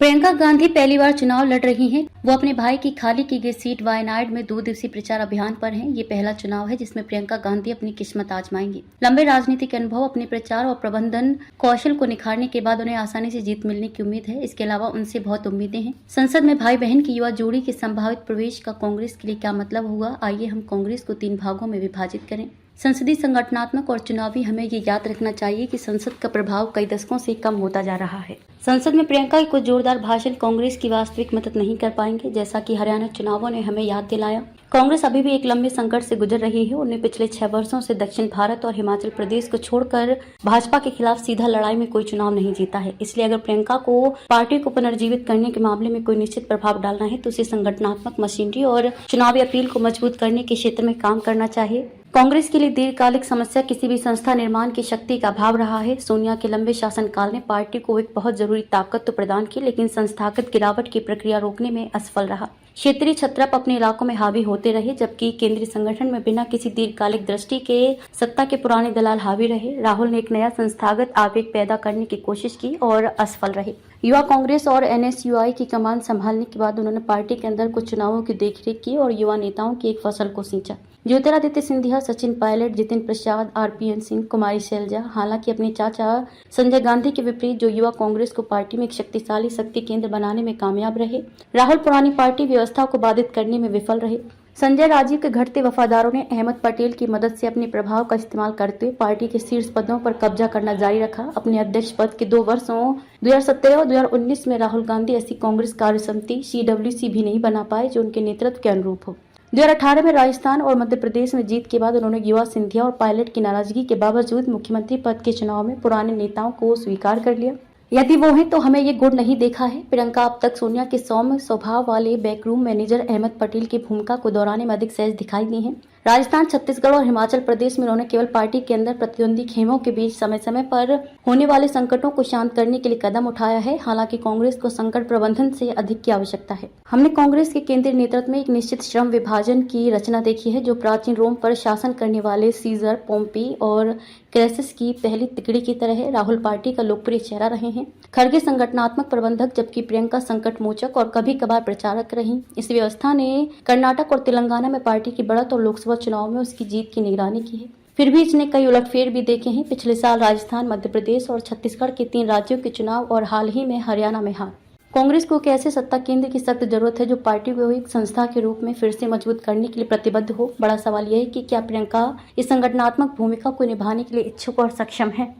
प्रियंका गांधी पहली बार चुनाव लड़ रही हैं। वो अपने भाई की खाली की गई सीट वायनाड में 2 दिवसीय प्रचार अभियान पर हैं। ये पहला चुनाव है जिसमें प्रियंका गांधी अपनी किस्मत आजमाएंगी। लंबे राजनीतिक अनुभव, अपने प्रचार और प्रबंधन कौशल को निखारने के बाद उन्हें आसानी से जीत मिलने की उम्मीद है। इसके अलावा उनसे बहुत उम्मीदें हैं। संसद में भाई बहन की युवा जोड़ी के संभावित प्रवेश का कांग्रेस के लिए क्या मतलब होगा, आइए हम कांग्रेस को 3 भागों में विभाजित करें। संसदीय, संगठनात्मक और चुनावी। हमें ये याद रखना चाहिए कि संसद का प्रभाव कई दशकों से कम होता जा रहा है। संसद में प्रियंका के कुछ जोरदार भाषण कांग्रेस की वास्तविक मदद नहीं कर पाएंगे, जैसा कि हरियाणा चुनावों ने हमें याद दिलाया। कांग्रेस अभी भी एक लंबे संकट से गुजर रही है। उन्हें पिछले 6 वर्षों से दक्षिण भारत और हिमाचल प्रदेश को छोड़कर भाजपा के खिलाफ सीधा लड़ाई में कोई चुनाव नहीं जीता है। इसलिए अगर प्रियंका को पार्टी को पुनर्जीवित करने के मामले में कोई निश्चित प्रभाव डालना है तो उसे संगठनात्मक मशीनरी और चुनावी अपील को मजबूत करने के क्षेत्र में काम करना चाहिए। कांग्रेस के लिए दीर्घकालिक समस्या किसी भी संस्था निर्माण की शक्ति का अभाव रहा है। सोनिया के लंबे शासनकाल ने पार्टी को एक बहुत जरूरी ताकत तो प्रदान की, लेकिन संस्थागत गिरावट की प्रक्रिया रोकने में असफल रहा। क्षेत्रीय छत्रप अपने इलाकों में हावी होते रहे, जबकि केंद्रीय संगठन में बिना किसी दीर्घकालिक दृष्टि के सत्ता के पुराने दलाल हावी रहे। राहुल ने एक नया संस्थागत आवेग पैदा करने की कोशिश की और असफल रहे। युवा कांग्रेस और एनएसयूआई की कमान संभालने के बाद उन्होंने पार्टी के अंदर कुछ चुनावों की देखरेख की और युवा नेताओं की एक फसल को सींचा। ज्योतिरादित्य सिंधिया, सचिन पायलट, जितिन प्रसाद, आरपीएन सिंह, कुमारी शैलजा, हालांकि अपने चाचा संजय गांधी के विपरीत जो युवा कांग्रेस को पार्टी में एक शक्तिशाली शक्ति केंद्र बनाने में कामयाब रहे। राहुल पुरानी पार्टी व्यवस्था को बाधित करने में विफल रहे। संजय राजीव के घटते वफादारों ने अहमद पटेल की मदद से अपने प्रभाव का इस्तेमाल करते हुए पार्टी के शीर्ष पदों पर कब्जा करना जारी रखा। अपने अध्यक्ष पद के 2 वर्षों 2017 और 2019 में राहुल गांधी ऐसी कांग्रेस कार्य समिति CWC भी नहीं बना पाए जो उनके नेतृत्व के अनुरूप हो। 2018 में राजस्थान और मध्य प्रदेश में जीत के बाद उन्होंने युवा सिंधिया और पायलट की नाराजगी के बावजूद मुख्यमंत्री पद के चुनाव में पुराने नेताओं को स्वीकार कर लिया। यदि वो हैं तो हमें ये गुण नहीं देखा है। प्रियंका अब तक सोनिया के सौम्य स्वभाव वाले बैकरूम मैनेजर अहमद पटेल की भूमिका को दोहराने में अधिक सहज दिखाई दी है। राजस्थान, छत्तीसगढ़ और हिमाचल प्रदेश में उन्होंने केवल पार्टी के अंदर प्रतिद्वंदी खेमों के बीच समय समय पर होने वाले संकटों को शांत करने के लिए कदम उठाया है। हालांकि कांग्रेस को संकट प्रबंधन से अधिक की आवश्यकता है। हमने कांग्रेस के केंद्रीय नेतृत्व में एक निश्चित श्रम विभाजन की रचना देखी है, जो प्राचीन रोम पर शासन करने वाले सीजर, पोम्पी और क्रेसस की पहली तिकड़ी की तरह है। राहुल पार्टी का लोकप्रिय चेहरा रहे हैं, खड़गे संगठनात्मक प्रबंधक, जबकि प्रियंका संकट मोचक और कभी कभार प्रचारक रही। इस व्यवस्था ने कर्नाटक और तेलंगाना में पार्टी की बढ़त और लोकसभा चुनाव में उसकी जीत की निगरानी की है। फिर भी इसने कई उलटफेर भी देखे हैं। पिछले साल राजस्थान, मध्य प्रदेश और छत्तीसगढ़ के 3 राज्यों के चुनाव और हाल ही में हरियाणा में हार। कांग्रेस को एक ऐसे सत्ता केंद्र की सख्त जरूरत है जो पार्टी को एक संस्था के रूप में फिर से मजबूत करने के लिए प्रतिबद्ध हो। बड़ा सवाल यह है कि क्या प्रियंका इस संगठनात्मक भूमिका को निभाने के लिए इच्छुक और सक्षम है।